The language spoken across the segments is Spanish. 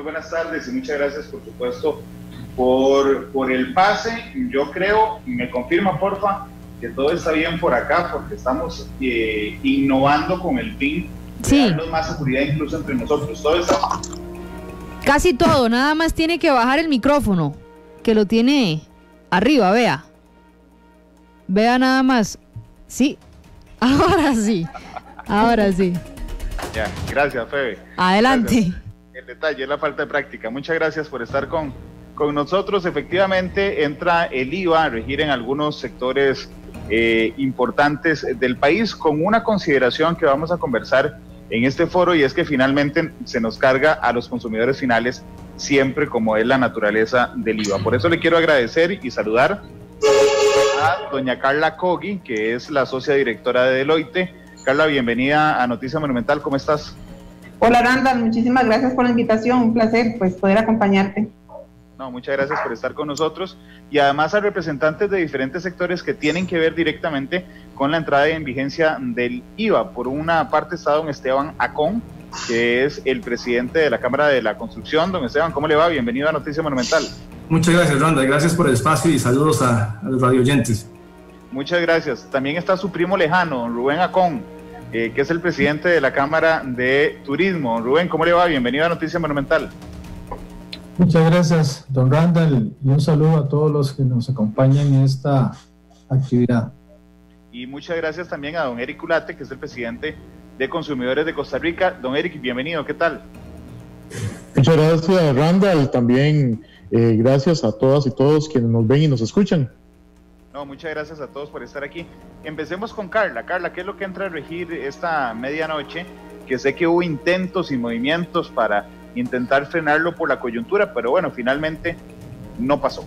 Muy buenas tardes y muchas gracias, por supuesto, por el pase. Yo creo, me confirma, porfa, que todo está bien por acá, porque estamos innovando con el fin de darnos más seguridad incluso entre nosotros. Todo está... Casi todo, nada más tiene que bajar el micrófono, que lo tiene arriba, vea. Vea nada más. Sí, ahora sí. Ahora sí. Ya, gracias, Febe. Adelante. Gracias. El detalle es la falta de práctica. Muchas gracias por estar con nosotros. Efectivamente, entra el IVA a regir en algunos sectores importantes del país, con una consideración que vamos a conversar en este foro, y es que finalmente se nos carga a los consumidores finales siempre, como es la naturaleza del IVA. Por eso le quiero agradecer y saludar a doña Carla Cogui, que es la socia directora de Deloitte. Carla, bienvenida a Noticia Monumental, ¿cómo estás? Hola Randall, muchísimas gracias por la invitación, un placer pues poder acompañarte. No, muchas gracias por estar con nosotros, y además a representantes de diferentes sectores que tienen que ver directamente con la entrada en vigencia del IVA. Por una parte está don Esteban Acón, que es el presidente de la Cámara de la Construcción. Don Esteban, ¿cómo le va? Bienvenido a Noticia Monumental. Muchas gracias, Randall, gracias por el espacio y saludos a los radioyentes. Muchas gracias. También está su primo lejano, don Rubén Acón, que es el presidente de la Cámara de Turismo. Don Rubén, ¿cómo le va? Bienvenido a Noticia Monumental. Muchas gracias, don Randall, y un saludo a todos los que nos acompañan en esta actividad. Y muchas gracias también a don Eric Ulate, que es el presidente de Consumidores de Costa Rica. Don Eric, bienvenido, ¿qué tal? Muchas gracias, Randall. También gracias a todas y todos quienes nos ven y nos escuchan. No, muchas gracias a todos por estar aquí. Empecemos con Carla. Carla, ¿qué es lo que entra a regir esta medianoche? Que sé que hubo intentos y movimientos para intentar frenarlo por la coyuntura, pero bueno, finalmente no pasó.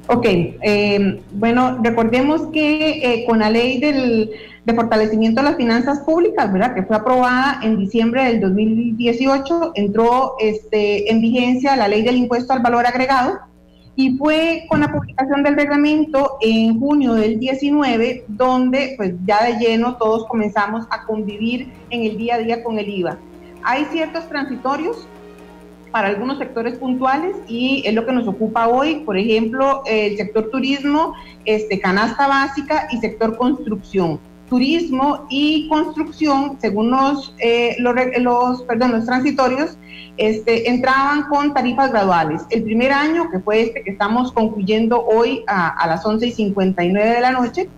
Ok, bueno, recordemos que con la ley de fortalecimiento de las finanzas públicas, ¿verdad?, que fue aprobada en diciembre del 2018, entró en vigencia la ley del impuesto al valor agregado, y fue con la publicación del reglamento en junio del 19, donde pues ya de lleno todos comenzamos a convivir en el día a día con el IVA. Hay ciertos transitorios para algunos sectores puntuales y es lo que nos ocupa hoy, por ejemplo, el sector turismo, canasta básica y sector construcción. Turismo y construcción, según los transitorios, entraban con tarifas graduales. El primer año, que fue que estamos concluyendo hoy a las 11:59 de la noche,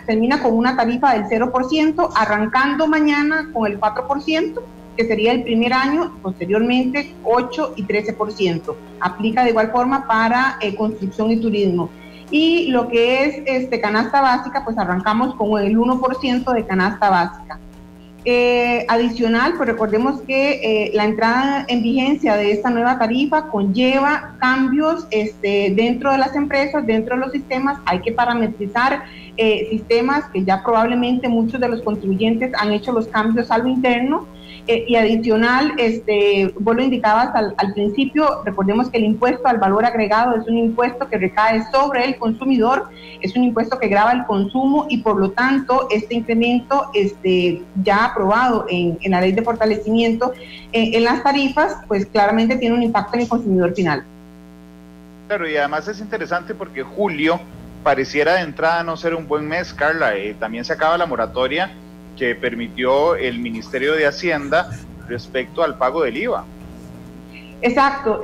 termina con una tarifa del 0%, arrancando mañana con el 4%, que sería el primer año, posteriormente 8 y 13%. Aplica de igual forma para construcción y turismo. Y lo que es canasta básica, pues arrancamos con el 1% de canasta básica. Adicional, pues recordemos que la entrada en vigencia de esta nueva tarifa conlleva cambios dentro de las empresas, dentro de los sistemas. Hay que parametrizar sistemas que ya probablemente muchos de los contribuyentes han hecho los cambios a lo interno. Y adicional, vos lo indicabas al principio, recordemos que el impuesto al valor agregado es un impuesto que recae sobre el consumidor, es un impuesto que grava el consumo, y por lo tanto este incremento ya aprobado en la ley de fortalecimiento en las tarifas, pues claramente tiene un impacto en el consumidor final. Claro, y además es interesante porque julio pareciera de entrada no ser un buen mes, Carla. También se acaba la moratoria que permitió el Ministerio de Hacienda respecto al pago del IVA. Exacto,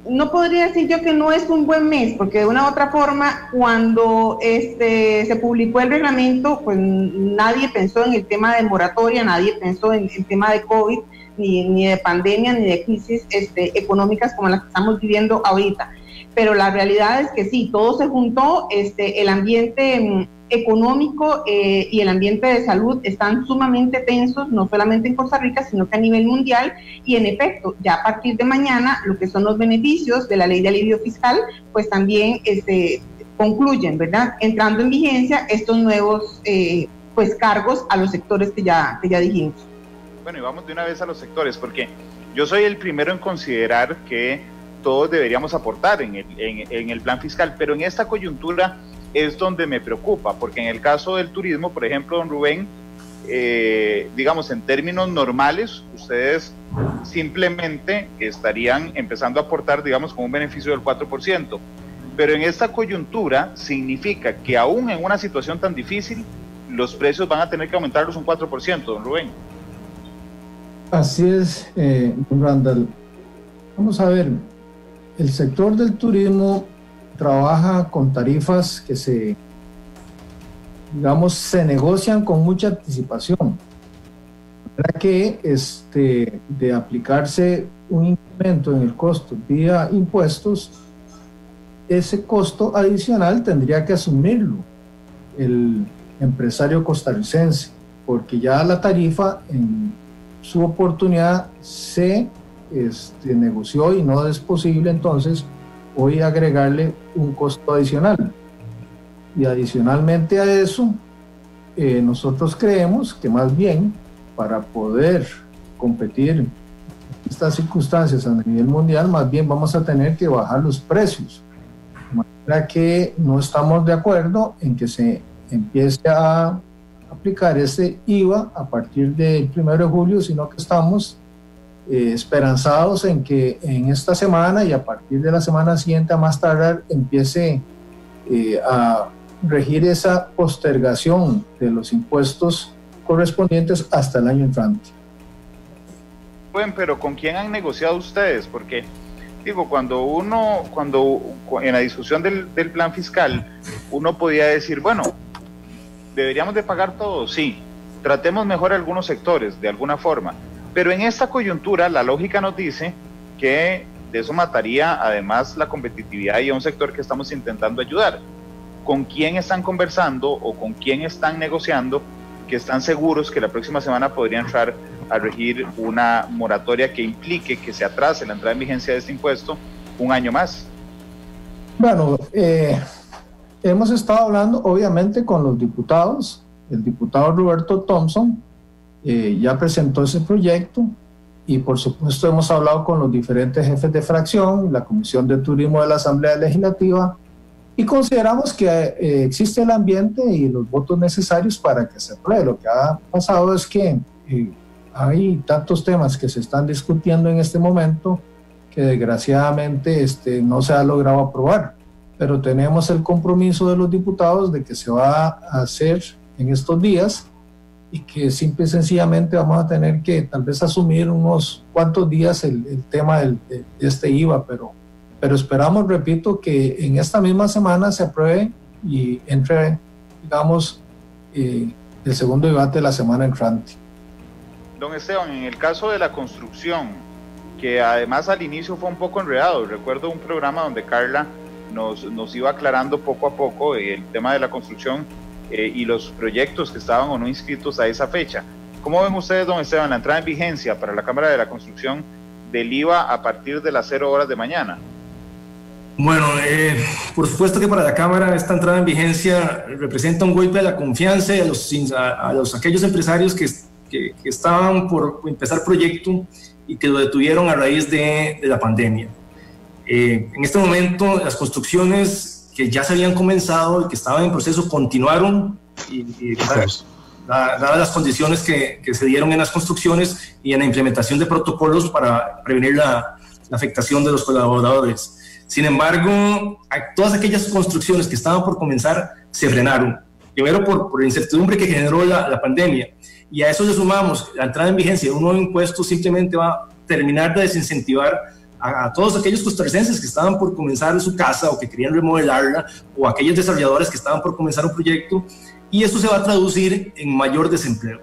no podría decir yo que no es un buen mes, porque de una u otra forma, cuando se publicó el reglamento, pues nadie pensó en el tema de moratoria, nadie pensó en el tema de COVID, ni de pandemia, ni de crisis económicas como las que estamos viviendo ahorita. Pero la realidad es que sí, todo se juntó, el ambiente económico y el ambiente de salud están sumamente tensos, no solamente en Costa Rica, sino que a nivel mundial, y en efecto, ya a partir de mañana, lo que son los beneficios de la ley de alivio fiscal, pues también concluyen, ¿verdad?, entrando en vigencia estos nuevos pues cargos a los sectores que ya dijimos. Bueno, y vamos de una vez a los sectores, porque yo soy el primero en considerar que todos deberíamos aportar en el plan fiscal, pero en esta coyuntura es donde me preocupa, porque en el caso del turismo, por ejemplo, don Rubén, digamos, en términos normales, ustedes simplemente estarían empezando a aportar, digamos, con un beneficio del 4%. Pero en esta coyuntura significa que aún en una situación tan difícil, los precios van a tener que aumentarlos un 4%, don Rubén. Así es, don Randall. Vamos a ver, el sector del turismo trabaja con tarifas que se negocian con mucha anticipación. Para que de aplicarse un incremento en el costo vía impuestos, ese costo adicional tendría que asumirlo el empresario costarricense, porque ya la tarifa en su oportunidad se negoció y no es posible entonces hoy agregarle un costo adicional. Y adicionalmente a eso, nosotros creemos que más bien para poder competir en estas circunstancias a nivel mundial, más bien vamos a tener que bajar los precios. De manera que no estamos de acuerdo en que se empiece a aplicar ese IVA a partir del 1 de julio, sino que estamos esperanzados en que en esta semana y a partir de la semana siguiente a más tardar empiece a regir esa postergación de los impuestos correspondientes hasta el año entrante. Bueno, pero ¿con quién han negociado ustedes? Porque digo, cuando en la discusión del plan fiscal, uno podía decir, bueno, deberíamos de pagar todo, sí, tratemos mejor a algunos sectores, de alguna forma, pero en esta coyuntura la lógica nos dice que de eso mataría además la competitividad y a un sector que estamos intentando ayudar. ¿Con quién están conversando o con quién están negociando que están seguros que la próxima semana podría entrar a regir una moratoria que implique que se atrase la entrada en vigencia de este impuesto un año más? Bueno, hemos estado hablando obviamente con los diputados. El diputado Roberto Thompson ya presentó ese proyecto y por supuesto hemos hablado con los diferentes jefes de fracción, la Comisión de Turismo de la Asamblea Legislativa, y consideramos que existe el ambiente y los votos necesarios para que se apruebe. Lo que ha pasado es que hay tantos temas que se están discutiendo en este momento que desgraciadamente no se ha logrado aprobar, pero tenemos el compromiso de los diputados de que se va a hacer en estos días y que simple y sencillamente vamos a tener que tal vez asumir unos cuantos días el tema de este IVA, pero esperamos, repito, que en esta misma semana se apruebe y entre, digamos, el segundo debate de la semana entrante. Don Esteban, en el caso de la construcción, que además al inicio fue un poco enredado, recuerdo un programa donde Carla nos iba aclarando poco a poco el tema de la construcción y los proyectos que estaban o no inscritos a esa fecha. ¿Cómo ven ustedes, don Esteban, la entrada en vigencia para la Cámara de la Construcción del IVA a partir de las 0 horas de mañana? Bueno, por supuesto que para la Cámara esta entrada en vigencia representa un golpe a la confianza y a aquellos empresarios que estaban por empezar proyecto y que lo detuvieron a raíz de la pandemia. En este momento las construcciones que ya se habían comenzado y que estaban en proceso continuaron dadas las condiciones que se dieron en las construcciones y en la implementación de protocolos para prevenir la afectación de los colaboradores. Sin embargo, todas aquellas construcciones que estaban por comenzar se frenaron, primero por la incertidumbre que generó la pandemia, y a eso le sumamos la entrada en vigencia de un nuevo impuesto. Simplemente va a terminar de desincentivar a todos aquellos costarricenses que estaban por comenzar su casa o que querían remodelarla, o aquellos desarrolladores que estaban por comenzar un proyecto, y eso se va a traducir en mayor desempleo.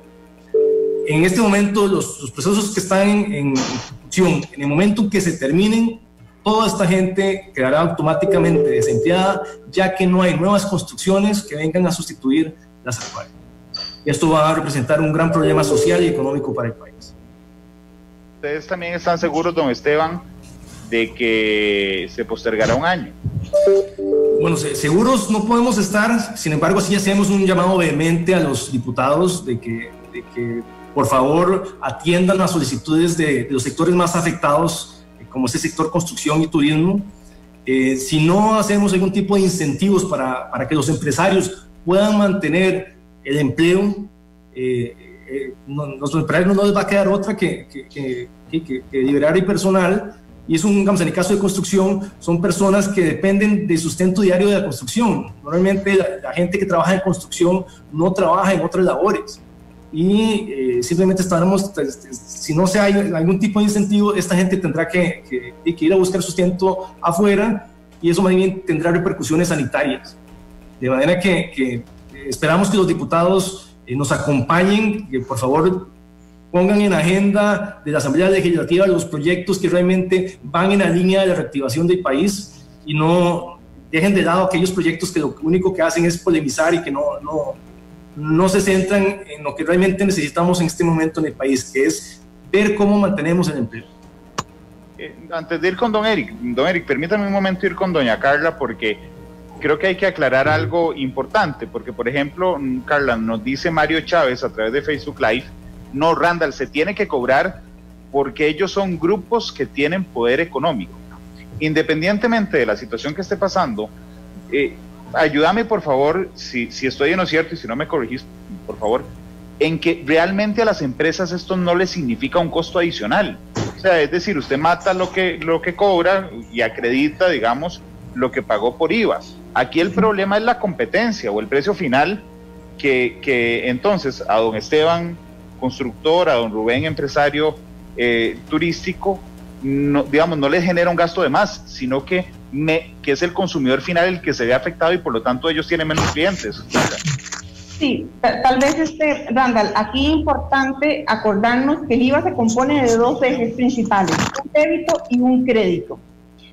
En este momento, los procesos que están en ejecución, en el momento en que se terminen, toda esta gente quedará automáticamente desempleada, ya que no hay nuevas construcciones que vengan a sustituir las actuales. Y esto va a representar un gran problema social y económico para el país. ¿Ustedes también están seguros, don Esteban, de que se postergará un año? Bueno, seguros no podemos estar. Sin embargo, sí hacemos un llamado vehemente a los diputados de que por favor atiendan las solicitudes de los sectores más afectados, como este sector construcción y turismo. Si no hacemos algún tipo de incentivos para que los empresarios puedan mantener el empleo, Nuestros empresarios no les va a quedar otra que liberar el personal, y es digamos, en el caso de construcción, son personas que dependen del sustento diario de la construcción. Normalmente la gente que trabaja en construcción no trabaja en otras labores, y simplemente estaremos, si no se hay algún tipo de incentivo, esta gente tendrá que ir a buscar sustento afuera, y eso más bien tendrá repercusiones sanitarias. De manera que esperamos que los diputados nos acompañen, que por favor pongan en agenda de la Asamblea Legislativa los proyectos que realmente van en la línea de la reactivación del país, y no dejen de lado aquellos proyectos que lo único que hacen es polemizar y que no se centran en lo que realmente necesitamos en este momento en el país, que es ver cómo mantenemos el empleo. Antes de ir con don Eric, permítame un momento ir con doña Carla, porque creo que hay que aclarar algo importante, porque por ejemplo, Carla, nos dice Mario Chávez a través de Facebook Live, no, Randall, se tiene que cobrar porque ellos son grupos que tienen poder económico. Independientemente de la situación que esté pasando, ayúdame por favor, si estoy en lo cierto y si no me corregís, por favor, en que realmente a las empresas esto no les significa un costo adicional. O sea, es decir, usted mata lo que cobra y acredita, digamos, lo que pagó por IVA. Aquí el problema es la competencia o el precio final que entonces a don Esteban, constructor, a don Rubén, empresario turístico, no les genera un gasto de más, sino que es el consumidor final el que se ve afectado y por lo tanto ellos tienen menos clientes. Sí, tal vez, Randall, aquí es importante acordarnos que el IVA se compone de dos ejes principales, un débito y un crédito.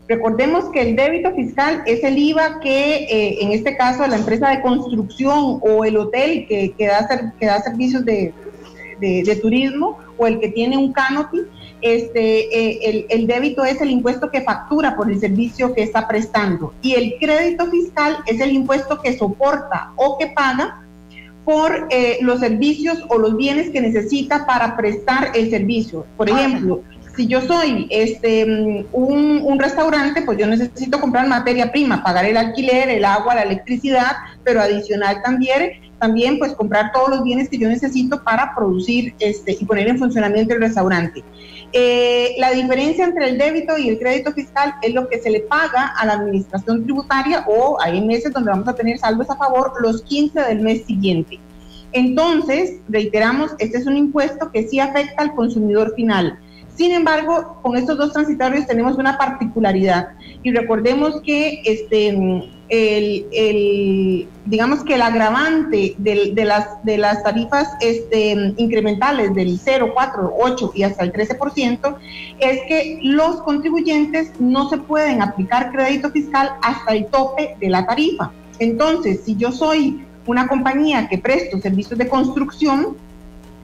Recordemos que el débito fiscal es el IVA que, en este caso, la empresa de construcción o el hotel que da servicios de turismo, o el que tiene un canopy, el débito es el impuesto que factura por el servicio que está prestando, y el crédito fiscal es el impuesto que soporta o que paga por los servicios o los bienes que necesita para prestar el servicio. Por ejemplo, si yo soy un restaurante, pues yo necesito comprar materia prima, pagar el alquiler, el agua, la electricidad, pero adicional también pues comprar todos los bienes que yo necesito para producir y poner en funcionamiento el restaurante. La diferencia entre el débito y el crédito fiscal es lo que se le paga a la administración tributaria, o hay meses donde vamos a tener saldos a favor los 15 del mes siguiente. Entonces, reiteramos, este es un impuesto que sí afecta al consumidor final. Sin embargo, con estos dos transitorios tenemos una particularidad, y recordemos que digamos que el agravante de las tarifas incrementales del 0, 4, 8 y hasta el 13% es que los contribuyentes no se pueden aplicar crédito fiscal hasta el tope de la tarifa. Entonces, si yo soy una compañía que presto servicios de construcción,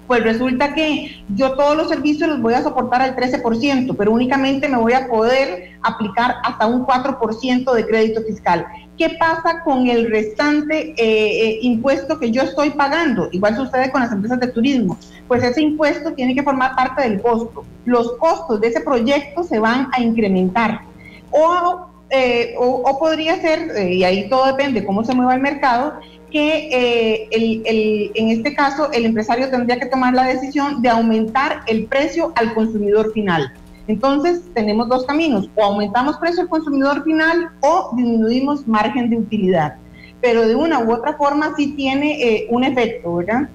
pues resulta que yo todos los servicios los voy a soportar al 13%, pero únicamente me voy a poder aplicar hasta un 4% de crédito fiscal. ¿Qué pasa con el restante impuesto que yo estoy pagando? Igual sucede con las empresas de turismo. Pues ese impuesto tiene que formar parte del costo. Los costos de ese proyecto se van a incrementar. O podría ser, y ahí todo depende de cómo se mueva el mercado, que en este caso el empresario tendría que tomar la decisión de aumentar el precio al consumidor final. Entonces tenemos dos caminos: o aumentamos precio al consumidor final o disminuimos margen de utilidad, pero de una u otra forma sí tiene un efecto, ¿verdad?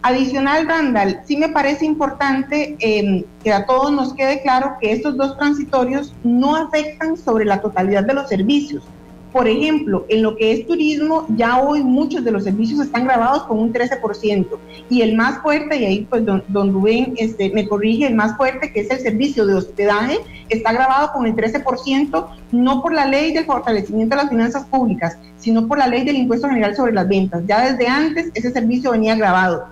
Adicional, Randall, sí me parece importante que a todos nos quede claro que estos dos transitorios no afectan sobre la totalidad de los servicios. Por ejemplo, en lo que es turismo, ya hoy muchos de los servicios están grabados con un 13%, y el más fuerte, y ahí pues don Rubén me corrige, el más fuerte, que es el servicio de hospedaje, está grabado con el 13%, no por la ley del fortalecimiento de las finanzas públicas, sino por la ley del impuesto general sobre las ventas. Ya desde antes ese servicio venía grabado.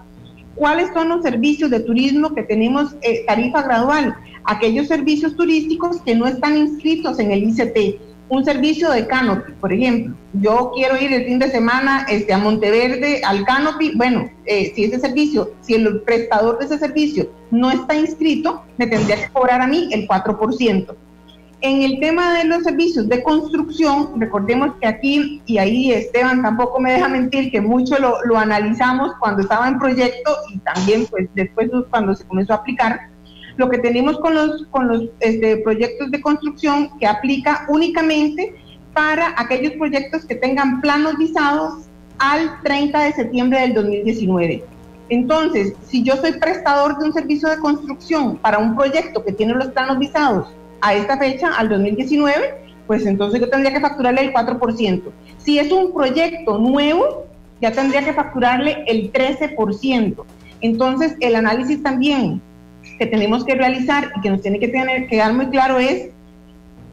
¿Cuáles son los servicios de turismo que tenemos tarifa gradual? Aquellos servicios turísticos que no están inscritos en el ICT. Un servicio de canopy, por ejemplo, yo quiero ir el fin de semana a Monteverde al canopy. Bueno, si el prestador de ese servicio no está inscrito, me tendría que cobrar a mí el 4%. En el tema de los servicios de construcción, recordemos que aquí, y ahí Esteban tampoco me deja mentir, que mucho lo analizamos cuando estaba en proyecto y también pues después cuando se comenzó a aplicar. Lo que tenemos con los proyectos de construcción que aplica únicamente para aquellos proyectos que tengan planos visados al 30 de septiembre del 2019. Entonces, si yo soy prestador de un servicio de construcción para un proyecto que tiene los planos visados a esta fecha, al 2019, pues entonces yo tendría que facturarle el 4%. Si es un proyecto nuevo, ya tendría que facturarle el 13%. Entonces, el análisis también que tenemos que realizar y que nos tiene que quedar muy claro es,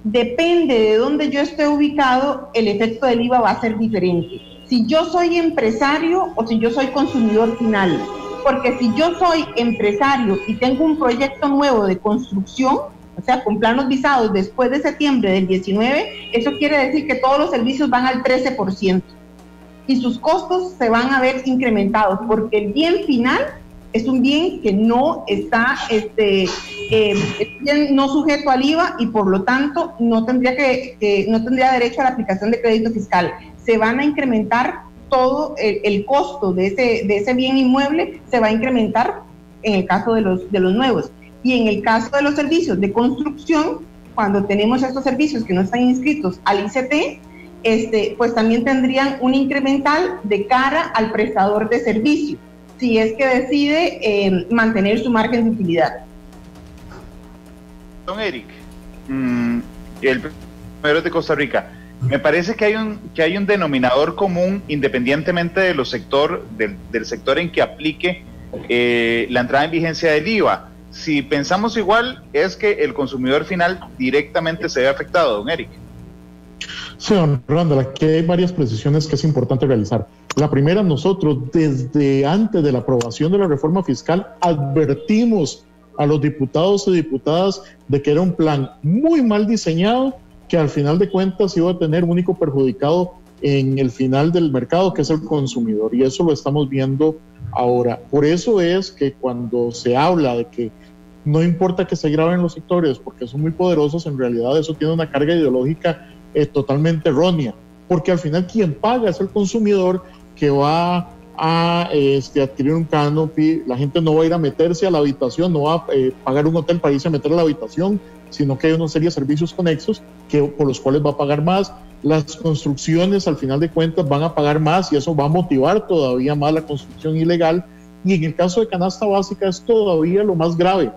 depende de dónde yo esté ubicado, el efecto del IVA va a ser diferente. Si yo soy empresario o si yo soy consumidor final. Porque si yo soy empresario y tengo un proyecto nuevo de construcción, o sea, con planos visados después de septiembre del 19, eso quiere decir que todos los servicios van al 13% y sus costos se van a ver incrementados, porque el bien final es un bien que no está no sujeto al IVA y por lo tanto no tendría derecho a la aplicación de crédito fiscal. Se van a incrementar todo el costo de ese bien inmueble, se va a incrementar en el caso de los nuevos. Y en el caso de los servicios de construcción, cuando tenemos estos servicios que no están inscritos al ICT, pues también tendrían un incremental de cara al prestador de servicio, si es que decide mantener su margen de utilidad. Don Eric, el primero es de Costa Rica. Me parece que hay un denominador común independientemente de los del sector en que aplique la entrada en vigencia del IVA. Si pensamos igual, es que el consumidor final directamente se ve afectado, don Eric. Sí, don Randall, aquí hay varias precisiones que es importante realizar. La primera, nosotros desde antes de la aprobación de la reforma fiscal advertimos a los diputados y diputadas de que era un plan muy mal diseñado, que al final de cuentas iba a tener único perjudicado en el final del mercado, que es el consumidor, y eso lo estamos viendo ahora. Por eso es que cuando se habla de que no importa que se graben los sectores porque son muy poderosos, en realidad eso tiene una carga ideológica totalmente errónea, porque al final quien paga es el consumidor que va a adquirir un canopy. La gente no va a ir a meterse a la habitación, no va a pagar un hotel para irse a meter a la habitación, sino que hay una serie de servicios conexos por los cuales va a pagar más. Las construcciones al final de cuentas van a pagar más y eso va a motivar todavía más la construcción ilegal, y en el caso de canasta básica es todavía lo más grave,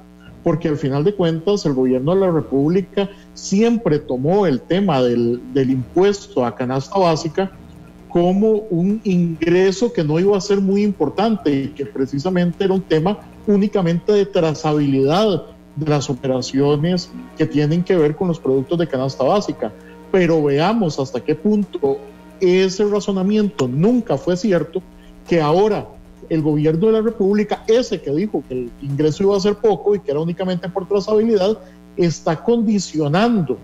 porque al final de cuentas el gobierno de la República siempre tomó el tema del impuesto a canasta básica como un ingreso que no iba a ser muy importante y que precisamente era un tema únicamente de trazabilidad de las operaciones que tienen que ver con los productos de canasta básica. Pero veamos hasta qué punto ese razonamiento nunca fue cierto, que ahora el gobierno de la República, ese que dijo que el ingreso iba a ser poco y que era únicamente por trazabilidad, está condicionando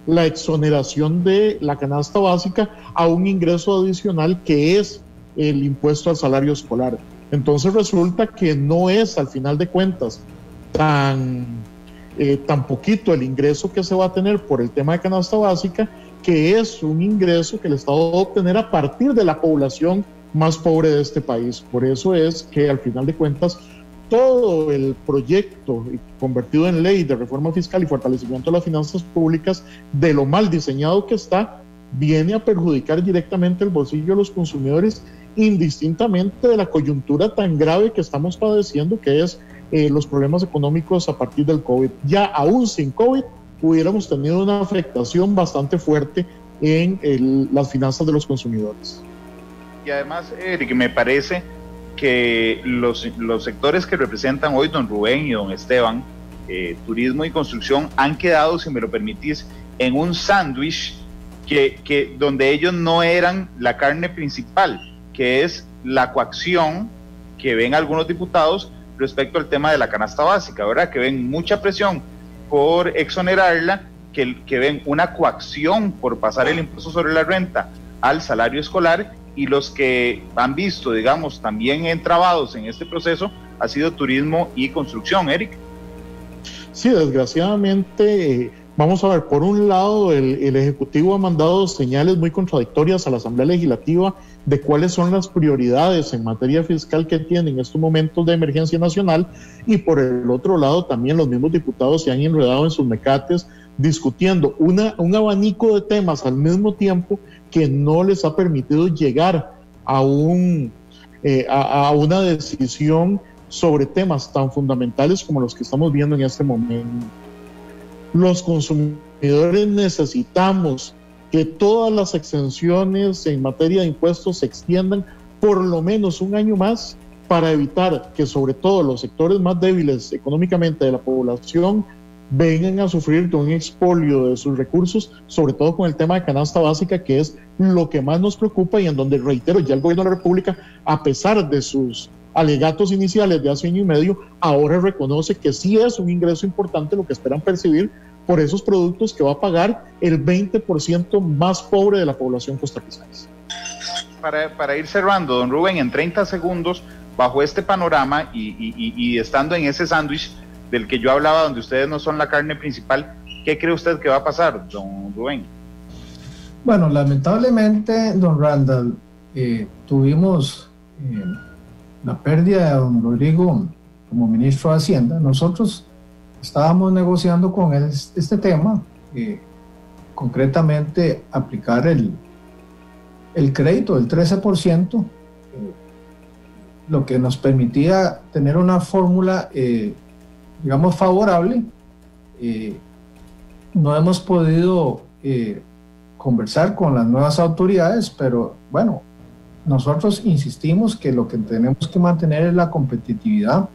la exoneración de la canasta básica a un ingreso adicional que es el impuesto al salario escolar. Entonces resulta que no es al final de cuentas tan poquito el ingreso que se va a tener por el tema de canasta básica, que es un ingreso que el Estado va a obtener a partir de la población más pobre de este país. Por eso es que al final de cuentas todo el proyecto convertido en ley de reforma fiscal y fortalecimiento de las finanzas públicas, de lo mal diseñado que está, viene a perjudicar directamente el bolsillo de los consumidores, indistintamente de la coyuntura tan grave que estamos padeciendo, que es los problemas económicos a partir del COVID. Ya aún sin COVID hubiéramos tenido una afectación bastante fuerte en las finanzas de los consumidores. Y además, Eric, me parece que los sectores que representan hoy don Rubén y don Esteban, turismo y construcción, han quedado, si me lo permitís, en un sándwich que donde ellos no eran la carne principal, que es la coacción que ven algunos diputados respecto al tema de la canasta básica, ¿verdad? Que ven mucha presión por exonerarla, que ven una coacción por pasar el impuesto sobre la renta al salario escolar, y los que han visto, digamos, también entrabados en este proceso ha sido turismo y construcción. Eric. Sí, desgraciadamente Vamos a ver, por un lado, el Ejecutivo ha mandado señales muy contradictorias a la Asamblea Legislativa de cuáles son las prioridades en materia fiscal que tiene en estos momentos de emergencia nacional, y por el otro lado también los mismos diputados se han enredado en sus mecates discutiendo un abanico de temas al mismo tiempo que no les ha permitido llegar a una decisión sobre temas tan fundamentales como los que estamos viendo en este momento. Los consumidores necesitamos que todas las exenciones en materia de impuestos se extiendan por lo menos un año más para evitar que sobre todo los sectores más débiles económicamente de la población vengan a sufrir de un expolio de sus recursos, sobre todo con el tema de canasta básica, que es lo que más nos preocupa y en donde, reitero, ya el gobierno de la República, a pesar de sus alegatos iniciales de hace año y medio, ahora reconoce que sí es un ingreso importante lo que esperan percibir por esos productos que va a pagar el 20% más pobre de la población costarricense. Para ir cerrando, don Rubén, en 30 segundos, bajo este panorama y estando en ese sándwich del que yo hablaba, donde ustedes no son la carne principal, ¿qué cree usted que va a pasar, don Rubén? Bueno, lamentablemente, don Randall, tuvimos la pérdida de don Rodrigo como ministro de Hacienda. Nosotros estábamos negociando con él este tema, concretamente aplicar el crédito del 13%, lo que nos permitía tener una fórmula, digamos, favorable. No hemos podido conversar con las nuevas autoridades, pero bueno, nosotros insistimos que lo que tenemos que mantener es la competitividad,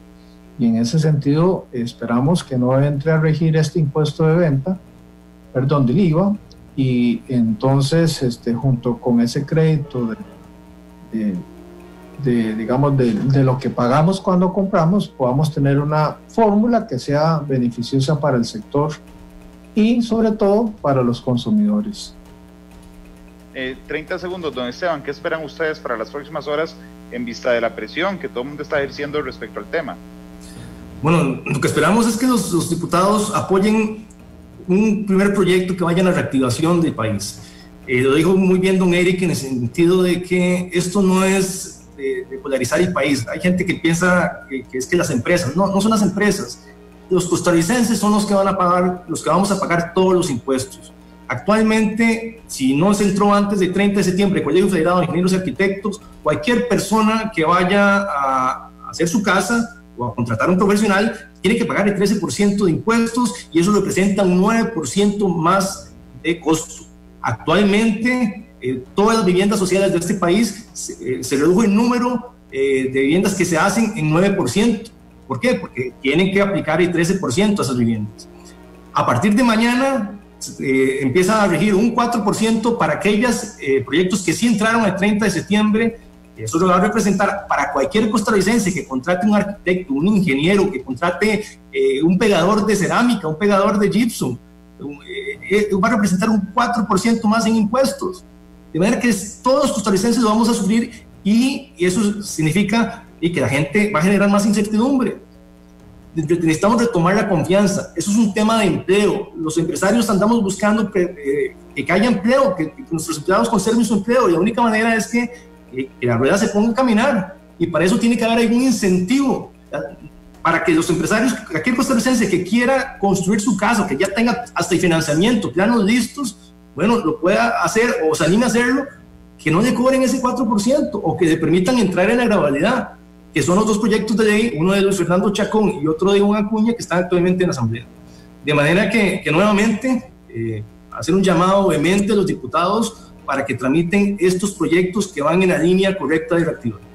y en ese sentido esperamos que no entre a regir este impuesto de venta, perdón, del IVA, y entonces junto con ese crédito digamos de lo que pagamos cuando compramos, podamos tener una fórmula que sea beneficiosa para el sector y sobre todo para los consumidores. 30 segundos, don Esteban, ¿qué esperan ustedes para las próximas horas en vista de la presión que todo el mundo está ejerciendo respecto al tema? Bueno, lo que esperamos es que los diputados apoyen un primer proyecto que vaya a la reactivación del país. Lo dijo muy bien don Eric en el sentido de que esto no es de polarizar el país. Hay gente que piensa que es que las empresas, no son las empresas. Los costarricenses son los que van a pagar, los que vamos a pagar todos los impuestos. Actualmente, si no se entró antes del 30 de septiembre, Colegio Federado de Ingenieros y Arquitectos, cualquier persona que vaya a hacer su casa o a contratar a un profesional tiene que pagar el 13% de impuestos, y eso representa un 9% más de costo. Actualmente, todas las viviendas sociales de este país se redujo el número de viviendas que se hacen en 9%. ¿Por qué? Porque tienen que aplicar el 13% a esas viviendas. A partir de mañana empieza a regir un 4% para aquellos proyectos que sí entraron el 30 de septiembre. Eso lo va a representar para cualquier costarricense que contrate un arquitecto, un ingeniero, que contrate un pegador de cerámica, un pegador de gypsum, va a representar un 4% más en impuestos. De manera que todos los costarricenses lo vamos a sufrir, y eso significa que la gente va a generar más incertidumbre. Necesitamos retomar la confianza. Eso es un tema de empleo. Los empresarios andamos buscando que haya empleo, que nuestros empleados conserven su empleo, y la única manera es que la rueda se ponga a caminar, y para eso tiene que haber algún incentivo para que los empresarios, aquel costarricense que quiera construir su casa, que ya tenga hasta el financiamiento, planos listos, bueno, lo pueda hacer o se anime a hacerlo, que no le cobren ese 4% o que le permitan entrar en la gradualidad, que son los dos proyectos de ley, uno de Luis Fernando Chacón y otro de Iván Acuña, que están actualmente en la Asamblea. De manera que nuevamente hacer un llamado vehemente a los diputados para que tramiten estos proyectos que van en la línea correcta de reactivación.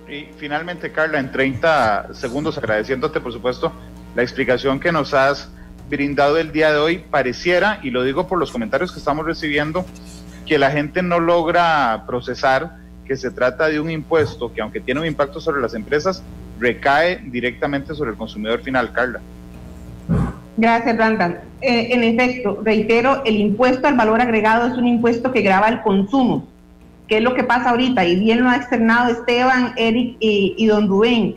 Y finalmente, Carla, en 30 segundos, agradeciéndote, por supuesto, la explicación que nos has brindado el día de hoy. Pareciera, y lo digo por los comentarios que estamos recibiendo, que la gente no logra procesar que se trata de un impuesto que, aunque tiene un impacto sobre las empresas, recae directamente sobre el consumidor final. Carla. Gracias, Randall. En efecto, reitero, el impuesto al valor agregado es un impuesto que grava el consumo, que es lo que pasa ahorita, y bien lo ha externado Esteban, Eric y don Rubén.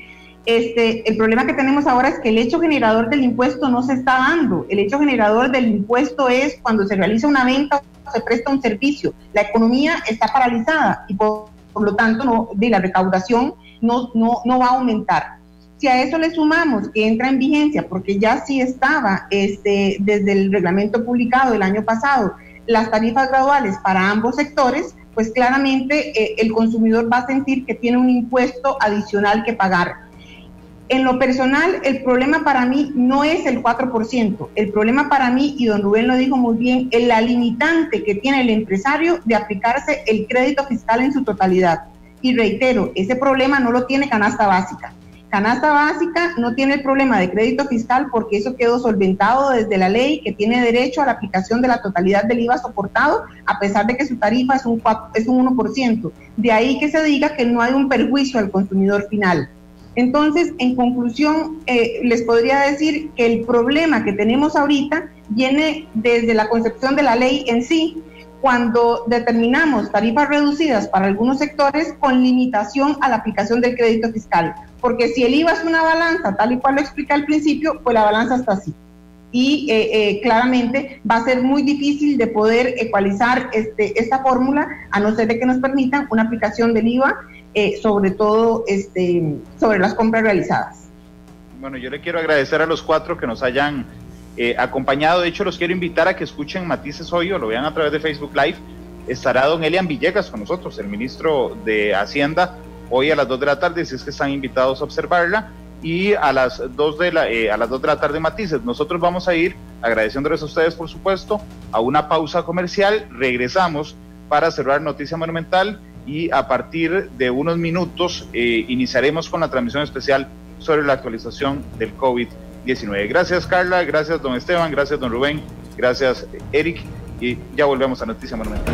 El problema que tenemos ahora es que el hecho generador del impuesto no se está dando. El hecho generador del impuesto es cuando se realiza una venta o se presta un servicio. La economía está paralizada y por lo tanto la recaudación no va a aumentar. Si a eso le sumamos que entra en vigencia, porque ya sí estaba desde el reglamento publicado el año pasado, las tarifas graduales para ambos sectores, pues claramente el consumidor va a sentir que tiene un impuesto adicional que pagar. En lo personal, el problema para mí no es el 4%. El problema para mí, y don Rubén lo dijo muy bien, es la limitante que tiene el empresario de aplicarse el crédito fiscal en su totalidad. Y reitero, ese problema no lo tiene canasta básica. Canasta básica no tiene el problema de crédito fiscal porque eso quedó solventado desde la ley, que tiene derecho a la aplicación de la totalidad del IVA soportado, a pesar de que su tarifa es un 1%. De ahí que se diga que no hay un perjuicio al consumidor final. Entonces, en conclusión, les podría decir que el problema que tenemos ahorita viene desde la concepción de la ley en sí, cuando determinamos tarifas reducidas para algunos sectores con limitación a la aplicación del crédito fiscal. Porque si el IVA es una balanza, tal y cual lo expliqué al principio, pues la balanza está así. Y claramente va a ser muy difícil de poder ecualizar esta fórmula, a no ser de que nos permitan una aplicación del IVA, sobre todo sobre las compras realizadas. Bueno, yo le quiero agradecer a los cuatro que nos hayan acompañado. De hecho, los quiero invitar a que escuchen Matices hoy o lo vean a través de Facebook Live. Estará don Elian Villegas con nosotros, el ministro de Hacienda, hoy a las 2 de la tarde, si es que están invitados a observarla, y a las 2 de la tarde Matices. Nosotros vamos a ir, agradeciéndoles a ustedes por supuesto, a una pausa comercial. Regresamos para cerrar Noticia Monumental y a partir de unos minutos iniciaremos con la transmisión especial sobre la actualización del COVID-19. Gracias Carla, gracias don Esteban, gracias don Rubén, gracias Eric, y ya volvemos a Noticia Monumental.